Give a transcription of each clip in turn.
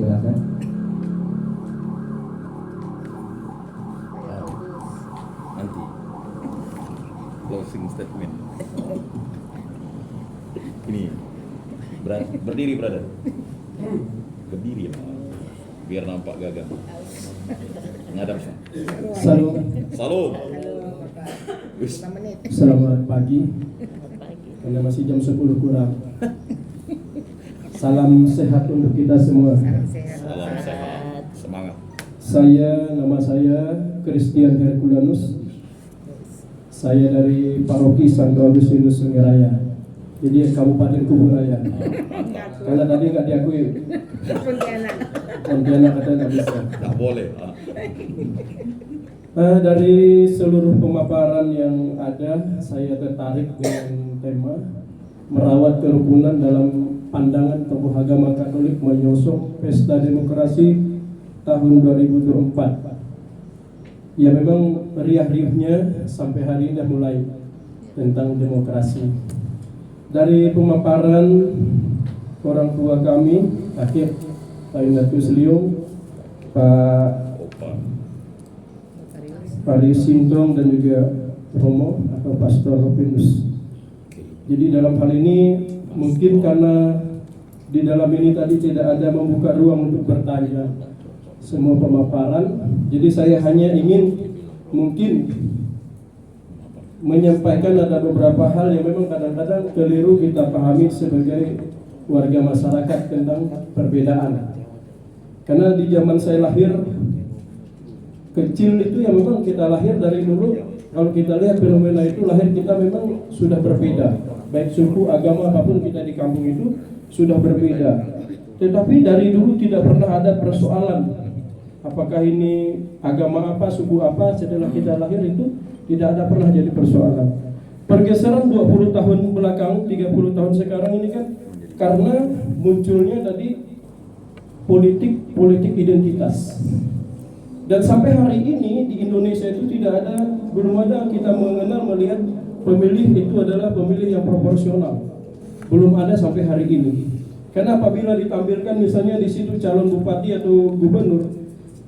silakan. Nanti closing statement. Ini berdiri brother. Berdiri lah, biar nampak gagah. Ngadap sih. Salam. Salam. Selamat pagi. Karena masih jam 10 kurang. Salam sehat untuk kita semua. Salam sehat, semangat. Nama saya Christian Herculanus. Saya dari Paroki Santo Agustinus Sungai Raya. Jadi Kabupaten Kubung Raya. Karena tadi nggak diakui. Pontianak katanya nggak bisa. Tak boleh. Dari seluruh pemaparan yang ada, saya tertarik dengan tema merawat kerukunan dalam pandangan tokoh agama Katolik menyosong Pesta Demokrasi tahun 2024. Ya memang riuh-riuhnya sampai hari ini mulai tentang demokrasi. Dari pemaparan orang tua kami, akhir Pak Ignatius Liung, Pak Rius Sintong dan juga Romo atau Pastor Robinus. Jadi dalam hal ini mungkin karena di dalam ini tadi tidak ada membuka ruang untuk bertanya semua pemaparan, jadi saya hanya ingin mungkin menyampaikan ada beberapa hal yang memang kadang-kadang keliru kita pahami sebagai warga masyarakat tentang perbedaan. Karena di zaman saya lahir kecil itu yang memang kita lahir dari dulu, kalau kita lihat fenomena itu lahir kita memang sudah berbeda, baik suku, agama apapun kita di kampung itu sudah berbeda. Tetapi dari dulu tidak pernah ada persoalan apakah ini agama apa, suku apa. Setelah kita lahir itu tidak ada pernah jadi persoalan. Pergeseran 20 tahun belakang, 30 tahun sekarang ini kan karena munculnya tadi politik identitas. Dan sampai hari ini di Indonesia itu belum ada kita melihat pemilih itu adalah pemilih yang proporsional. Belum ada sampai hari ini. Karena apabila ditampilkan misalnya di situ calon bupati atau gubernur,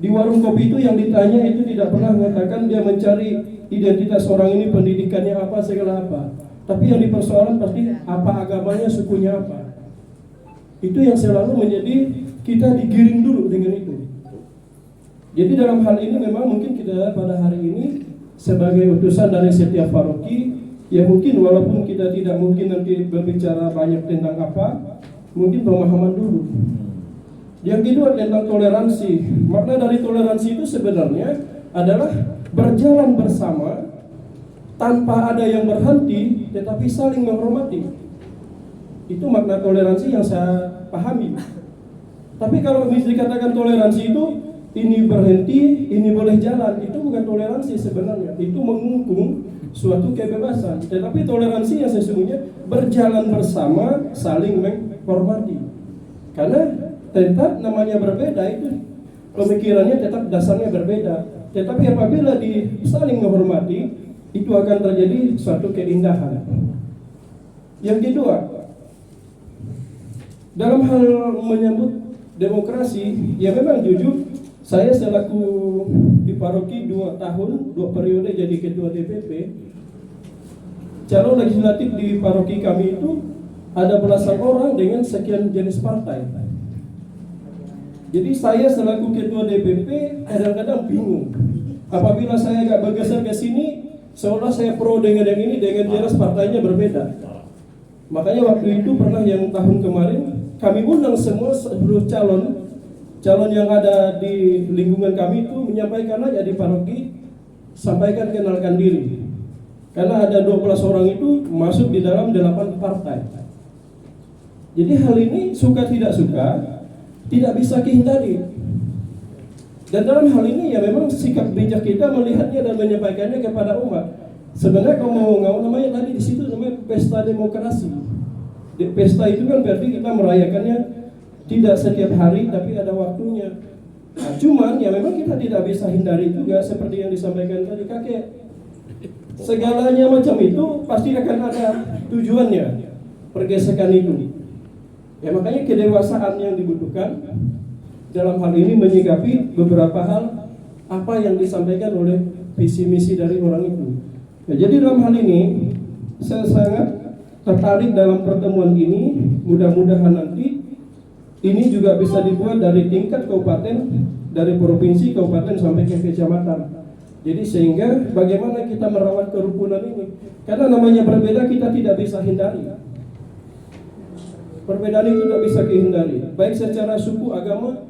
di warung kopi itu yang ditanya itu tidak pernah mengatakan dia mencari identitas orang ini, pendidikannya apa, segala apa. Tapi yang dipersoalkan pasti apa agamanya, sukunya apa. Itu yang selalu menjadi kita digiring dulu dengan itu. Jadi dalam hal ini memang mungkin kita pada hari ini sebagai utusan dari setiap paroki, ya mungkin walaupun kita tidak mungkin nanti berbicara banyak tentang apa, mungkin pemahaman dulu. Yang kedua tentang toleransi. Makna dari toleransi itu sebenarnya adalah berjalan bersama tanpa ada yang berhenti, tetapi saling menghormati. Itu makna toleransi yang saya pahami. Tapi kalau dikatakan toleransi itu ini berhenti, ini boleh jalan, itu bukan toleransi sebenarnya. Itu mengungkung suatu kebebasan. Tetapi toleransi yang sesungguhnya berjalan bersama, saling menghormati. Karena tetap namanya berbeda itu pemikirannya tetap dasarnya berbeda. Tetapi apabila saling menghormati, itu akan terjadi suatu keindahan. Yang kedua, dalam hal menyambut demokrasi, ya memang jujur saya selaku di paroki 2 periode jadi ketua DPP, calon legislatif di paroki kami itu ada belasan orang dengan sekian jenis partai. Jadi saya selaku ketua DPP kadang-kadang bingung. Apabila saya agak bergeser ke sini, seolah saya pro dengan yang ini, dengan jelas partainya berbeda. Makanya waktu itu pernah yang tahun kemarin kami undang semua seluruh calon yang ada di lingkungan kami itu menyampaikan aja di paroki, sampaikan kenalkan diri. Karena ada 12 orang itu masuk di dalam 8 partai. Jadi hal ini suka tidak suka tidak bisa dihindari. Dan dalam hal ini ya memang sikap bijak kita melihatnya dan menyampaikannya kepada umat. Sebenarnya kalau mau namanya tadi di situ namanya pesta demokrasi. Pesta itu kan berarti kita merayakannya tidak setiap hari tapi ada waktunya. Nah, cuman ya memang kita tidak bisa hindari juga seperti yang disampaikan tadi kakek. Segalanya macam itu pasti akan ada tujuannya, pergesekan itu. Ya makanya kedewasaan yang dibutuhkan. dalam hal ini menyikapi beberapa hal apa yang disampaikan oleh visi misi dari orang itu. Ya, jadi dalam hal ini saya sangat tertarik dalam pertemuan ini. Mudah-mudahan nanti ini juga bisa dibuat dari tingkat kabupaten, dari provinsi, kabupaten sampai ke kecamatan. Jadi sehingga bagaimana kita merawat kerukunan ini. Karena namanya berbeda kita tidak bisa hindari. Perbedaan itu tidak bisa dihindari. Baik secara suku, agama,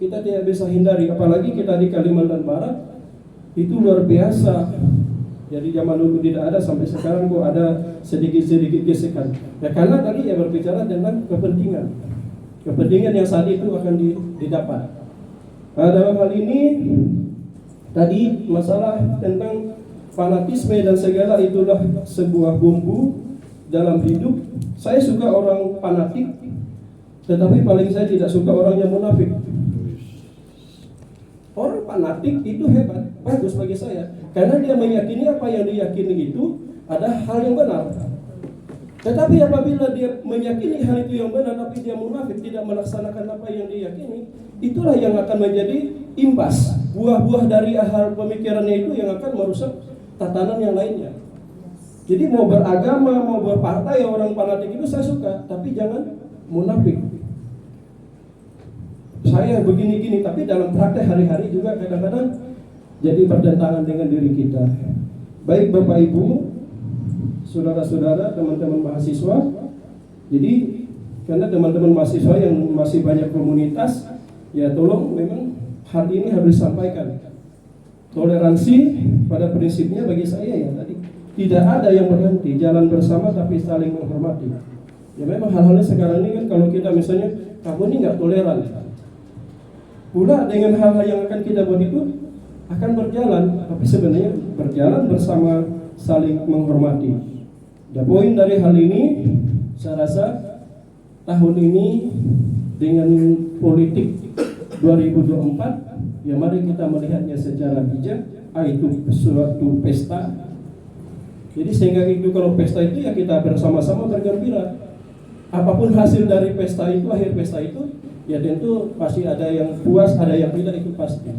kita tidak bisa hindari. Apalagi kita di Kalimantan Barat, itu luar biasa. Jadi zaman dulu tidak ada, sampai sekarang kok ada sedikit-sedikit gesekan. Ya karena tadi ya berbicara tentang kepentingan. Kepentingan yang saat itu akan didapat. Nah, dalam hal ini tadi masalah tentang fanatisme dan segala itulah sebuah bumbu dalam hidup. Saya suka orang fanatik, tetapi paling saya tidak suka orang yang munafik. Orang fanatik itu hebat, bagus bagi saya, karena dia meyakini apa yang diyakini itu ada hal yang benar. Tetapi apabila dia meyakini hal itu yang benar, tapi dia munafik, tidak melaksanakan apa yang diyakini, itulah yang akan menjadi imbas. Buah-buah dari hal pemikirannya itu yang akan merusak tatanan yang lainnya. Jadi mau beragama, mau berpartai, orang fanatik itu saya suka, tapi jangan munafik. Saya begini-gini, tapi dalam praktek hari-hari juga kadang-kadang jadi bertentangan dengan diri kita. Baik Bapak Ibu, saudara-saudara, teman-teman mahasiswa. Jadi karena teman-teman mahasiswa yang masih banyak komunitas, ya tolong memang hal ini harus disampaikan. Toleransi pada prinsipnya bagi saya ya tadi tidak ada yang berhenti, jalan bersama tapi saling menghormati. Ya memang hal-halnya sekarang ini kan kalau kita misalnya kamu ini nggak toleran, pula dengan hal-hal yang akan kita buat itu akan berjalan, tapi sebenarnya berjalan bersama saling menghormati. Ya poin dari hal ini saya rasa tahun ini dengan politik 2024 ya mari kita melihatnya secara bijak, itu suatu pesta. Jadi sehingga itu kalau pesta itu ya kita bersama-sama bergembira. Apapun hasil dari pesta itu, akhir pesta itu, ya tentu pasti ada yang puas, ada yang tidak, itu pasti.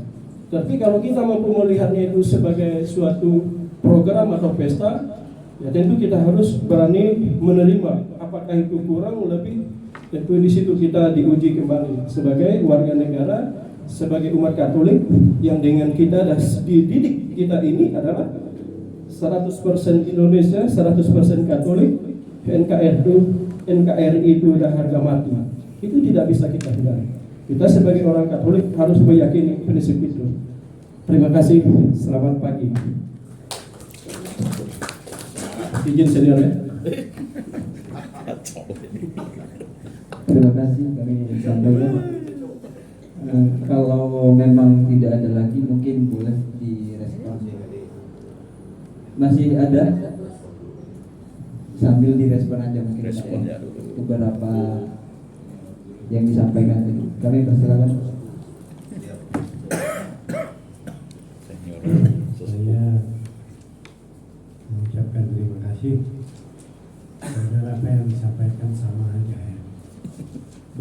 Tapi kalau kita mampu melihatnya itu sebagai suatu program atau pesta, ya tentu kita harus berani menerima. Apakah itu kurang lebih, tentu di situ kita diuji kembali sebagai warga negara, sebagai umat Katolik yang dengan kita dan dididik kita ini adalah 100% Indonesia, 100% Katolik. NKRI itu udah harga mati. Itu tidak bisa kita hindari. Kita sebagai orang Katolik harus meyakini prinsip itu. Terima kasih. Selamat pagi. Izin senior ya. Terima kasih kami sampaikan. Kalau memang tidak ada lagi mungkin boleh direspon. Masih ada? Sambil direspon aja mungkin Responnya beberapa yang disampaikan tadi. Kami persilakan. Saya mengucapkan terima kasih. Karena apa yang disampaikan sama aja ya.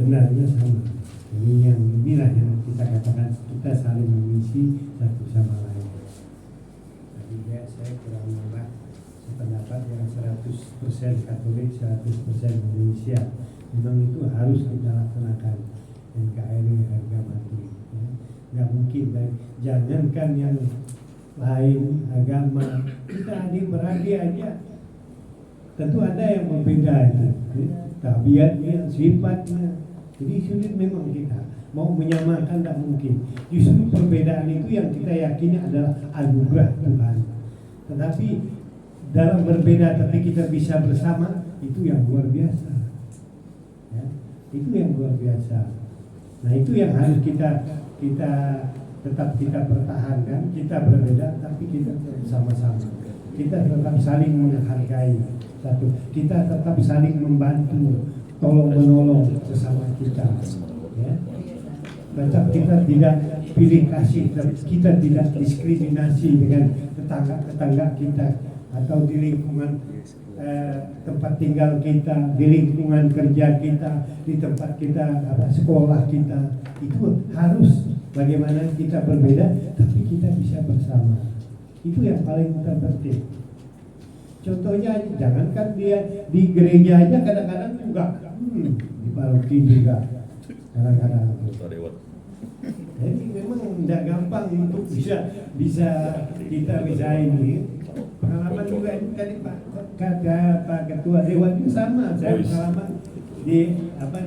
Benarnya sama. Inilah yang kita katakan kita saling mengisi satu sama lain. Jadi ya, saya kurang menolak sependapat yang 100% Katolik, 100% Indonesia. Memang itu harus kita laksanakan. NKRI harga mati. Ya. Nggak mungkin, jangankan yang lain agama, kita adik beradik aja. Tentu ada yang berbeda itu, ya. Tabiatnya, sifatnya. Jadi sulit memang kita mau menyamakan, tidak mungkin. Justru perbedaan itu yang kita yakini adalah anugerah Tuhan. Tetapi dalam berbeda tapi kita bisa bersama, itu yang luar biasa. Ya, itu yang luar biasa. Nah itu yang harus kita tetap kita pertahankan. Kita berbeda tapi kita bersama-sama. Kita tetap saling menghargai satu. Kita tetap saling membantu, tolong menolong sesama kita. Ya. Tetap kita tidak pilih kasih, kita tidak diskriminasi dengan tetangga kita. atau di lingkungan tempat tinggal kita, di lingkungan kerja kita, di tempat kita sekolah kita, itu harus bagaimana kita berbeda tapi kita bisa bersama. Itu yang paling terpenting. Contohnya jangankan dia di gereja aja kadang-kadang juga di paroki juga kadang-kadang. Jadi memang tidak gampang untuk bisa kita bisa ini. Pengalaman juga ini tadi Pak Ketua Dewan itu sama, saya pengalaman di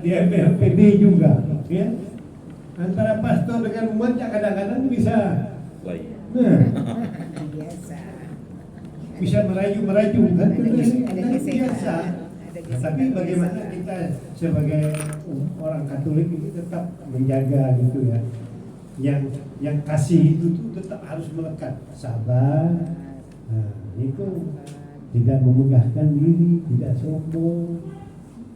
MRPD juga, ya. Antara pastor dengan umatnya kadang-kadang bisa, bisa merayu kan, itu biasa. Tapi bagaimana kita sebagai orang Katolik itu tetap menjaga gitu ya, yang kasih itu tuh tetap harus melekat, sabar. Nah, itu tidak memegahkan diri, tidak sombong.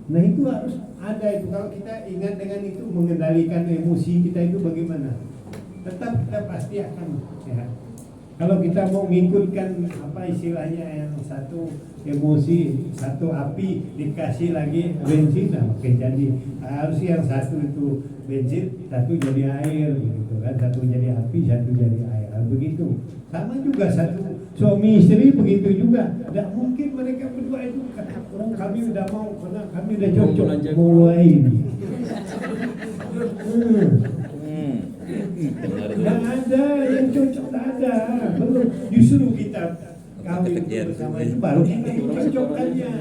Nah itu harus ada itu. Kalau kita ingat dengan itu, mengendalikan emosi kita itu bagaimana? Tetap kita pasti akan ya. Kalau kita mau mengikutkan apa istilahnya yang satu emosi, satu api dikasih lagi bensin, nah oke, jadi harus yang satu itu bensin, satu jadi air, begitu kan? Satu jadi api, satu jadi air, begitu. Sama juga satu suami istri begitu juga. Tidak mungkin mereka berdua itu kami udah mau, karena kami udah cocok mulai ini. Tidak ada yang cocok, tidak ada. Belum, justru kita kawin bersama itu baru kita cocokkannya.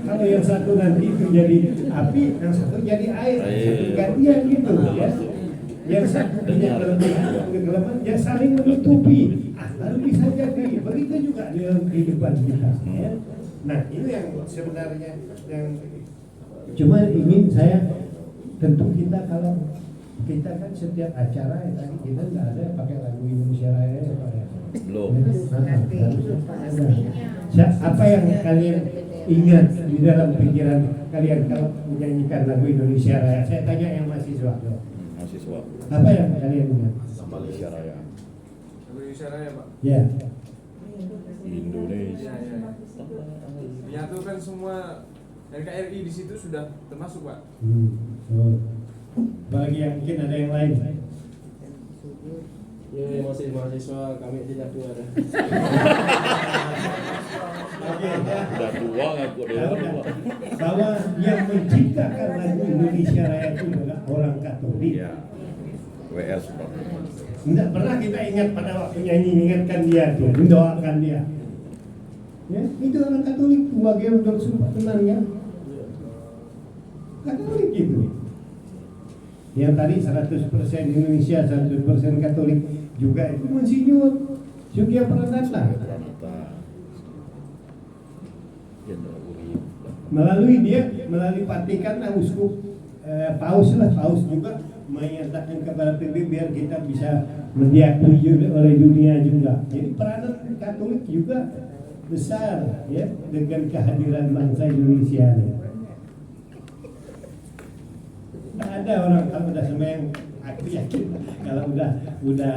Kalau yang satu nanti itu jadi api, yang satu jadi air, satu gantian gitu ya. Yang satu punya kelebihan, yang saling menutupi. Lalu bisa jadi begitu juga dalam kehidupan kita. Ya. Nah ini yang sebenarnya yang cuma ingin saya, tentu kita kalau kita kan setiap acara ya, tadi kita nggak ada pakai lagu Indonesia Raya ya Pak ya. Belum. Apa yang kalian ingat di dalam pikiran kalian kalau menyanyikan lagu Indonesia Raya? Saya tanya yang mahasiswa. Mahasiswa. Apa yang kalian ingat? Indonesia Raya. Indonesia Raya, Pak. Ya. Indonesia. Menyatukan semua NKRI di situ sudah termasuk, Pak. Bagi yang mungkin ada yang lain. Ya, masih mahasiswa kami tidak tua dah. Oke, ya. Udah tua ngaku dia tua. Bahwa yang menciptakan lagu Indonesia Raya itu adalah orang Katolik. Iya. WS Bro. Tidak pernah kita ingat pada waktu nyanyi ingatkan dia tuh, mendoakan dia. Ya, itu orang Katolik sebagai untuk sumpah tenangnya. Katolik itu. Yang tadi 100% Indonesia, 100% Katolik juga itu Monsinyur Sugiyah Pranata. Melalui Vatikan, uskup Paus juga menyatakan kepada PB biar kita bisa diakui oleh dunia juga. Jadi peranan Katolik juga besar ya dengan kehadiran bangsa Indonesia. Tidak ada orang kalau udah sembahyang, aku yakin kalau udah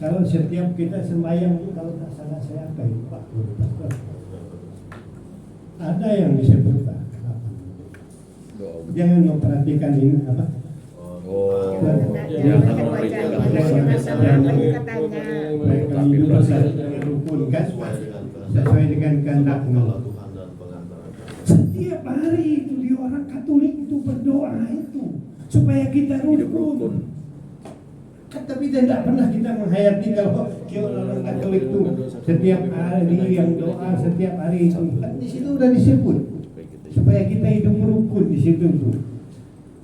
kalau setiap kita sembahyang kalau tak salah saya apa itu Pak Pastor, ada yang disebut Pak. Jangan memperhatikan ini apa? Kami dulu rukunkan sesuai dengan kehendak-Mu. Setiap hari itu di orang Katolik itu berdoa itu supaya kita rukun. Tapi tidak pernah kita menghayati kalau orang Katolik itu setiap hari yang doa setiap hari itu. Kan di situ sudah disebut supaya kita hidup rukun di situ tuh.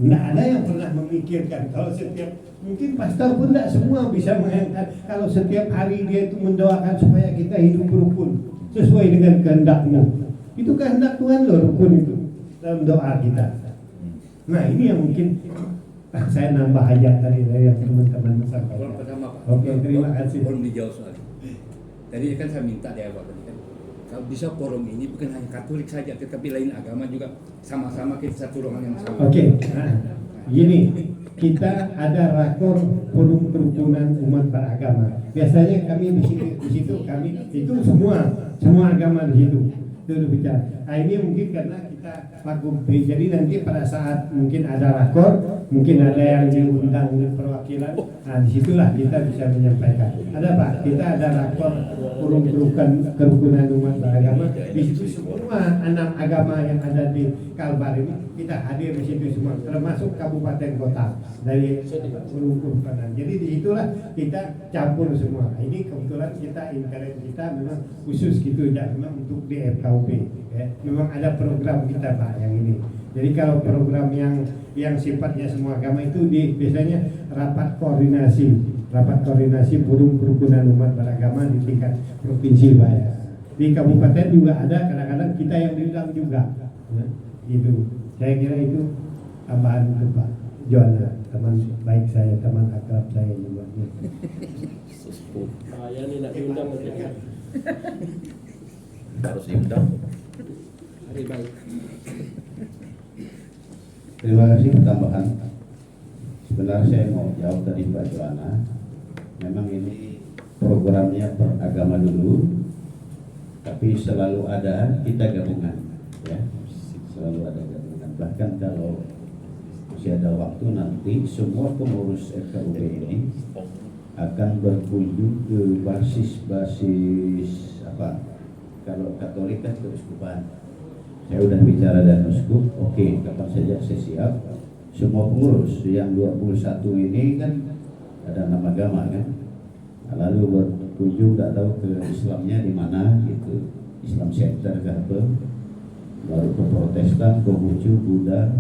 Tidak ada yang pernah memikirkan kalau setiap, mungkin pastor pun tidak semua bisa mengangkat kalau setiap hari dia itu mendoakan supaya kita hidup rukun sesuai dengan kehendak-Mu. Itu kehendak Tuhan loh, rukun itu dalam doa kita. Nah ini yang mungkin saya nambah aja tadi dari yang teman-teman sampaikan. Oke, terima kasih. Belum dijawab soal tadi kan saya minta di awal tadi kan, kalau bisa forum ini bukan hanya Katolik saja, tetapi lain agama juga sama-sama kita satu ruangan yang sama. Oke, nah, gini kita ada rakor forum kerukunan umat beragama. Biasanya kami di situ kami itu semua agama di situ. Itu bicara. Nah, ini mungkin karena kita vakum. Jadi nanti pada saat mungkin ada rakor, mungkin ada yang diundang perwakilan. Nah, disitulah kita bisa menyampaikan. Ada Pak, kita ada rakor forum kerukunan umat beragama. Di situ semua 6 agama yang ada di Kalbar ini kita hadir di situ semua, termasuk kabupaten kota dari forum kerukunan. Jadi disitulah kita campur semua. Ini kebetulan kita internet kita memang khusus gitu ya, memang untuk di FKUP. Ya. Memang ada program kita Pak yang ini. Jadi kalau program yang sifatnya semua agama itu biasanya rapat koordinasi forum kerukunan umat beragama di tingkat provinsi Pak ya. Di kabupaten juga ada, kadang-kadang kita yang diundang juga. Ya, itu. Saya kira itu tambahan itu Pak Joana, teman baik saya, teman akrab saya juga. Saya ini nak diundang Harus diundang. hari baik. Terima kasih tambahan. Sebenarnya saya mau jawab tadi Pak Joana. Memang ini programnya per agama dulu, tapi selalu ada kita gabungan, ya. Selalu ada gabungan. Bahkan kalau masih ada waktu nanti semua pengurus FKUP ini akan berkunjung ke basis apa? Kalau Katolik kan keuskupan. Saya udah bicara dan uskup, oke, kapan saja saya siap. Semua pengurus yang 21 ini kan ada 6 agama kan. Nah, lalu berkunjung nggak tahu ke Islamnya di mana gitu, Islam Center ke apa, baru ke Protestan, Konghucu, Buddha,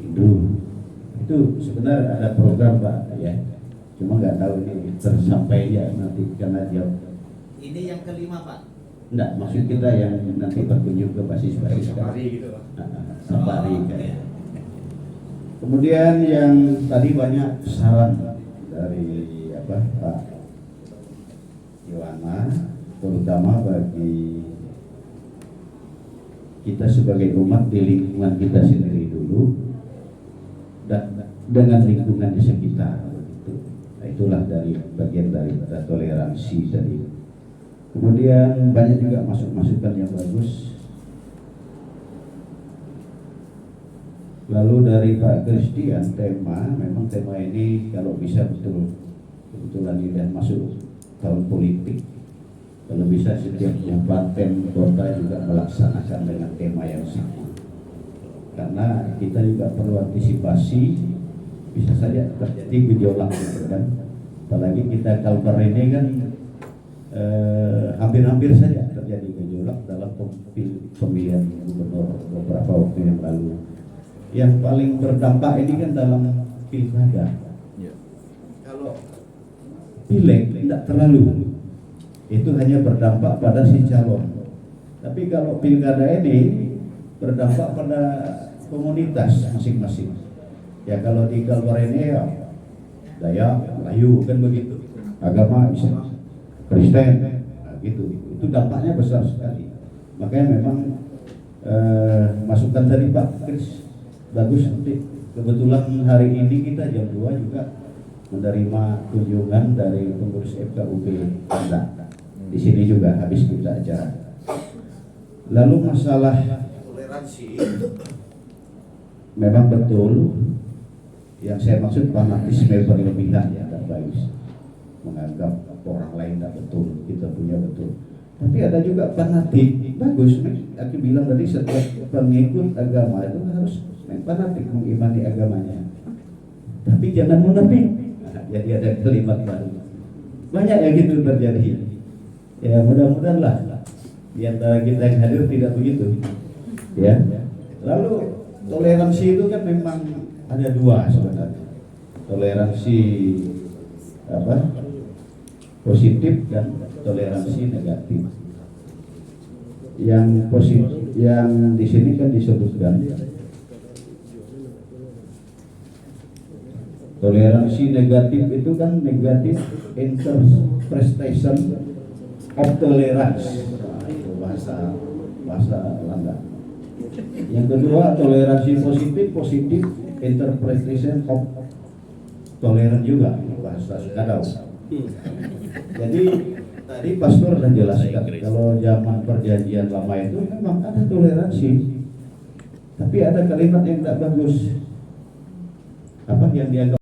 Hindu. Itu sebenarnya ada program Pak ya. Cuma nggak tahu ini tersampainya nanti karena dia. Ini yang kelima Pak. Enggak, maksud kita yang nanti berkunjung ke basis-basis Safari gitu Pak. Safari kan. Kemudian yang tadi banyak saran dari Pak Yohana, terutama bagi kita sebagai umat di lingkungan kita sendiri dulu dan dengan lingkungan di sekitar. Nah, itulah dari bagian dari toleransi tadi. Kemudian banyak juga masukan yang bagus. Lalu dari Pak Christian memang tema ini kalau bisa kebetulan ini dan masuk tahun politik. Kalau bisa setiap kabupaten kota juga melaksanakan dengan tema yang sama. Karena kita juga perlu antisipasi bisa saja terjadi gejolak gitu kan. Apalagi kita Kalbar ini kan hampir-hampir saja terjadi gejolak dalam pemilihan gubernur beberapa waktu yang lalu. Yang paling berdampak ini kan dalam pilkada. Kalau pileg tidak terlalu, itu hanya berdampak pada si calon. Tapi kalau pilkada ini berdampak pada komunitas masing-masing. Ya kalau di Kalbar ini ya Dayak, Melayu kan begitu. Agama Islam, Kristen, nah, gitu. Itu dampaknya besar sekali. Makanya memang masukan tadi Pak Kris bagus nanti. Kebetulan hari ini kita jam 2 juga menerima kunjungan dari pengurus FKUP Anda. Di sini juga habis kita acara. Lalu masalah Toleransi. memang betul yang saya maksud fanatisme berlebihan ya tak baik. Menganggap orang lain tidak betul, kita punya betul. Tapi ada juga fanatik, bagus. Aku bilang tadi setiap pengikut agama itu harus fanatik mengimani agamanya. Tapi jangan munafik. Nah, jadi ada kalimat baru. Banyak yang gitu terjadi. Ya mudah-mudahan lah di antara kita yang hadir tidak begitu. Ya. Lalu toleransi itu kan memang ada dua sebenarnya. Toleransi positif dan toleransi negatif. Yang positif, yang di sini kan disebutkan toleransi negatif itu kan negatif interpretation of tolerance. Nah, itu bahasa Belanda. Yang kedua toleransi positif interpretation of toleran juga bahasa kadang. Jadi tadi pastor sudah jelaskan kalau zaman perjanjian lama itu memang ada toleransi, tapi ada kalimat yang tidak bagus, apa yang dianggap